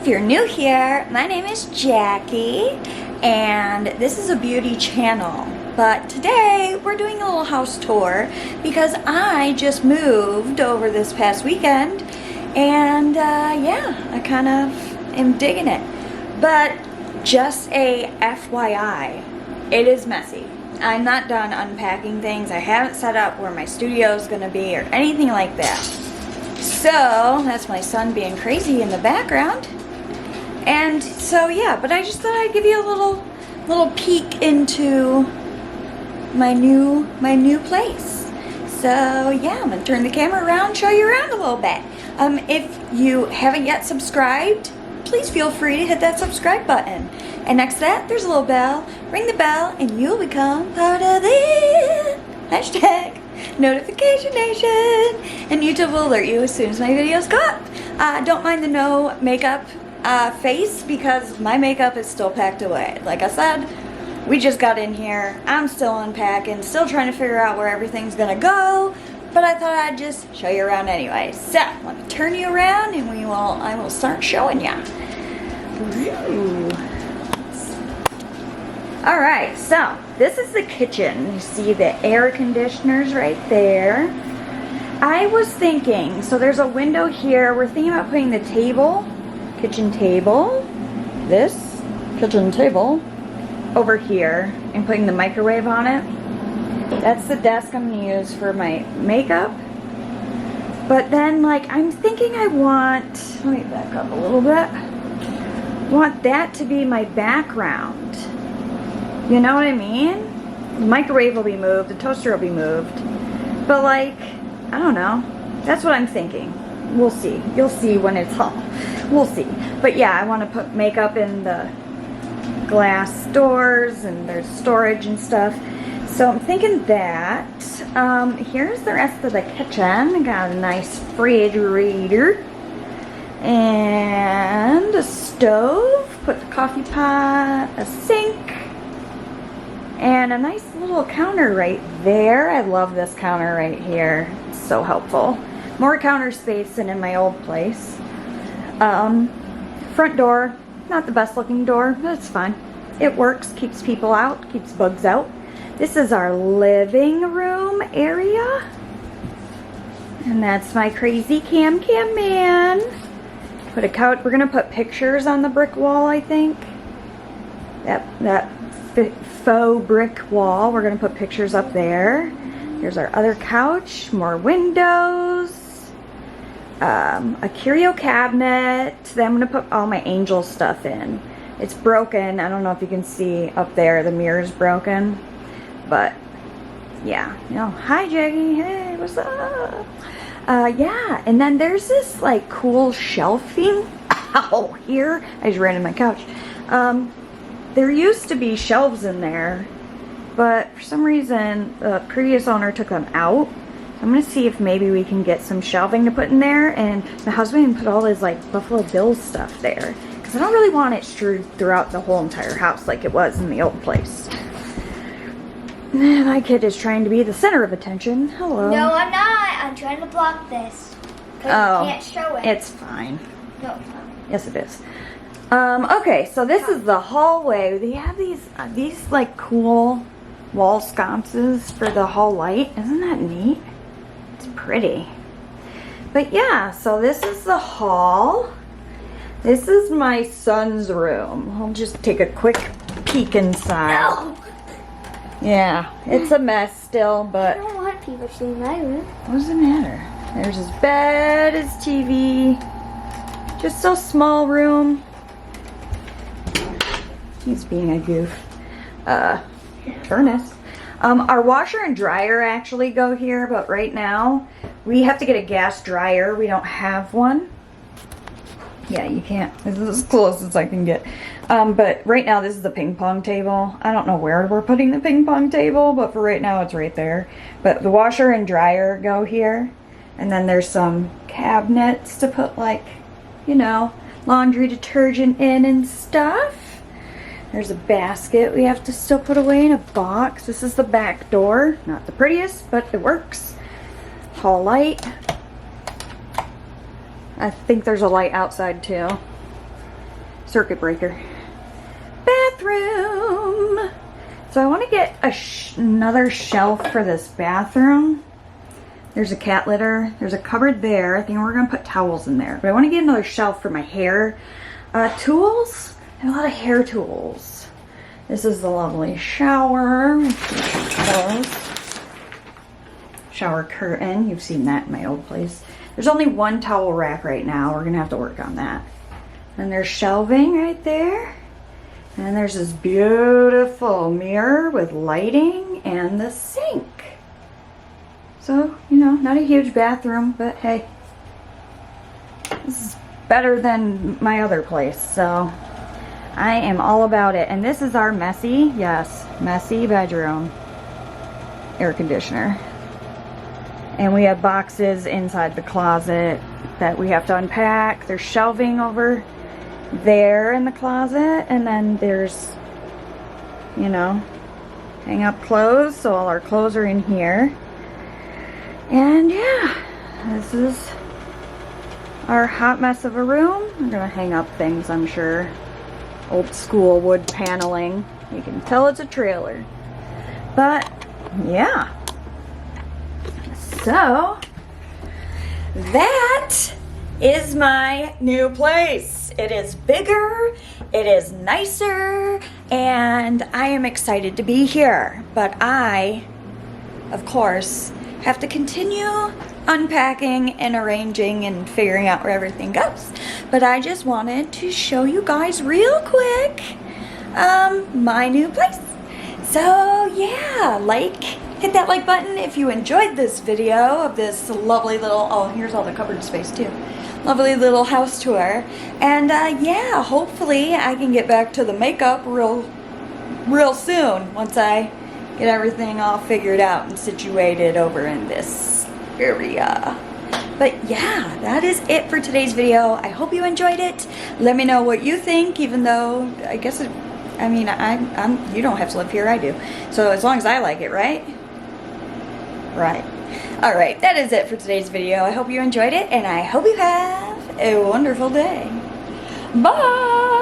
If you're new here, my name is Jackie, and this is a beauty channel. But today, we're doing a little house tour because I just moved over this past weekend, and yeah, I kind of am digging it. But just a FYI, it is messy. I'm not done unpacking things. I haven't set up where my studio is going to be or anything like that. So, that's my son being crazy in the background. And so, yeah, but I just thought I'd give you a little peek into my new place. So, yeah, I'm going to turn the camera around, show you around a little bit. If you haven't yet subscribed, please feel free to hit that subscribe button. And next to that, there's a little bell. Ring the bell, and you'll become part of the hashtag Notification Nation, and YouTube will alert you as soon as my videos go up. Don't mind the no makeup face because my makeup is still packed away. Like I said, we just got in here. I'm still unpacking, still trying to figure out where everything's gonna go, but I thought I'd just show you around anyway. So let me turn you around, and I will start showing you. Ooh. All right, so this is the kitchen. You see the air conditioners right there. I was thinking, so there's a window here. We're thinking about putting the table, kitchen table, this kitchen table over here and putting the microwave on it. That's the desk I'm gonna use for my makeup. But then, like, I'm thinking I want, let me back up a little bit. Want that to be my background. You know what I mean? The microwave will be moved, the toaster will be moved. But like, I don't know. That's what I'm thinking. We'll see. You'll see when it's all. We'll see. But yeah, I want to put makeup in the glass doors, and there's storage and stuff. So I'm thinking that. Here's the rest of the kitchen. I got a nice refrigerator. And a stove. Put the coffee pot, a sink. And a nice little counter right there. I love this counter right here. It's so helpful. More counter space than in my old place. Front door, not the best looking door, but it's fine. It works, keeps people out, keeps bugs out. This is our living room area. And that's my crazy cam man. Put a couch, we're gonna put pictures on the brick wall, I think. That faux brick wall. We're going to put pictures up there. Here's our other couch. More windows. A curio cabinet that I'm going to put all my angel stuff in. It's broken. I don't know if you can see up there. The mirror's broken. But, yeah. You know, hi, Jacqie. Hey, what's up? Yeah. And then there's this, like, cool shelving. Ow, here. I just ran in my couch. There used to be shelves in there, but for some reason the previous owner took them out. I'm going to see if maybe we can get some shelving to put in there, and my husband put all his like Buffalo Bills stuff there because I don't really want it strewed throughout the whole entire house like it was in the old place. My kid is trying to be the center of attention. Hello. No, I'm not. I'm trying to block this. Oh, you can't show it. It's fine. No, it's not. Yes, it is. Okay, so this is the hallway. They have these like cool wall sconces for the hall light. Isn't that neat? It's pretty. But yeah, so this is the hall. This is my son's room. I'll just take a quick peek inside. No! Yeah, it's a mess still, but I don't want people seeing my room. what does it matter? There's his bed, his TV. Just so small room. He's being a goof. Furnace. Our washer and dryer actually go here, but right now we have to get a gas dryer. We don't have one. Yeah, you can't. This is as close as I can get. But right now this is the ping pong table. I don't know where we're putting the ping pong table, but for right now it's right there. But the washer and dryer go here. And then there's some cabinets to put, like, you know, laundry detergent in and stuff. There's a basket we have to still put away in a box. This is the back door. Not the prettiest, but it works. Hall light. I think there's a light outside too. circuit breaker. Bathroom. So I want to get another shelf for this bathroom. There's a cat litter. There's a cupboard there. I think we're going to put towels in there. But I want to get another shelf for my hair tools. I have a lot of hair tools. This is the lovely shower. Shower curtain. You've seen that in my old place. There's only one towel rack right now. We're going to have to work on that. And there's shelving right there. And there's this beautiful mirror with lighting and the sink. So, you know, not a huge bathroom, but hey, this is better than my other place, so I am all about it. And this is our messy bedroom air conditioner. And we have boxes inside the closet that we have to unpack. There's shelving over there in the closet, and then there's, you know, hang up clothes, so all our clothes are in here. And yeah, this is our hot mess of a room. I'm gonna hang up things, I'm sure. Old school wood paneling. You can tell it's a trailer. But yeah, so that is my new place. It is bigger, it is nicer, and I am excited to be here. But I, of course, have to continue unpacking and arranging and figuring out where everything goes. But I just wanted to show you guys real quick my new place. So yeah, hit that like button if you enjoyed this video of this lovely little, oh, here's all the cupboard space too. Lovely little house tour. And yeah, hopefully I can get back to the makeup real soon once I get everything all figured out and situated over in this area. But yeah, that is it for today's video. I hope you enjoyed it. Let me know what you think, even though I guess you don't have to live here, I do. So as long as I like it, right? Right. Alright, that is it for today's video. I hope you enjoyed it, and I hope you have a wonderful day. Bye!